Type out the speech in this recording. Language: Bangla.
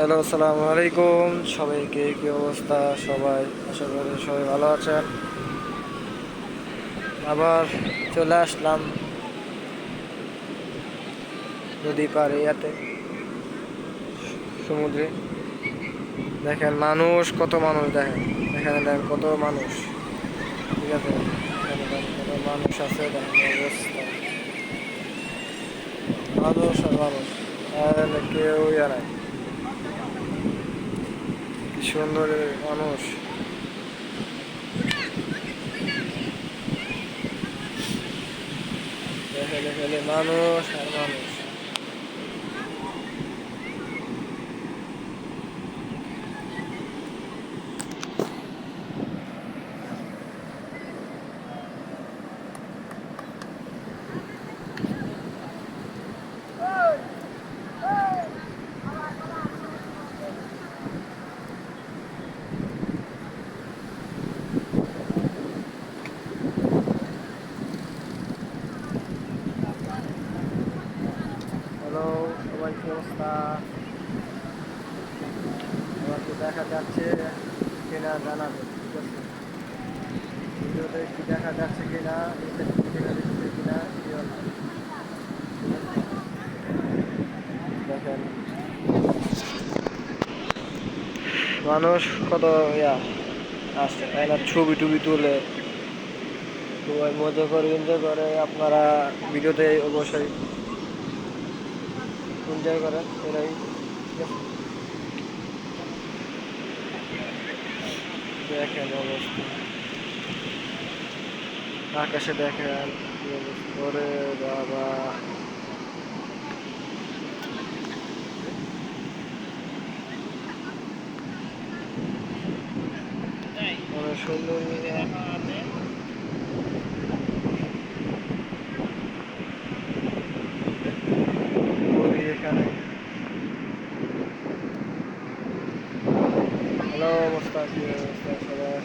হ্যালো, আসসালামু আলাইকুম সবাইকে। কি অবস্থা সবাই? আশা করি সবাই ভালো আছেন। আবার চলে আসলাম নদী পাড়ে ইয়াতে সমুদ্রে। দেখেন মানুষ, কত মানুষ দেখেন। এখানে দেখেন কত মানুষ। ঠিক আছে, এখানে দেখেন কত মানুষ আছে। দেখেন অবস্থা, মানুষ আর মানুষ, আর কেউ ইয়া নাই। কি সুন্দর মানুষ। দেখে দেখে মানুষ আর মানুষ। হ্যালো সবাই, কি অবস্থা? আমাকে দেখা যাচ্ছে কিনা জানাবেন, ঠিক আছে? ভিডিওতে কি দেখা যাচ্ছে কিনা, এটা কি দেখা যাচ্ছে কিনা শিওর না। দেখেন মানুষ কত ইয়া আসছে, তাই না? ছবি টবি তুলে সবাই মজা করে, এনজয় করে। আপনারা ভিডিওতে অবশ্যই এনজয় করেন, এরাই, ঠিক আছে? দেখেন অবস্থা, আকাশে দেখেন কি অবস্থা। ওরে বাবা, অনেক সুন্দর নদী এখানে। হ্যালো অবস্থা, কি অবস্থা সবার?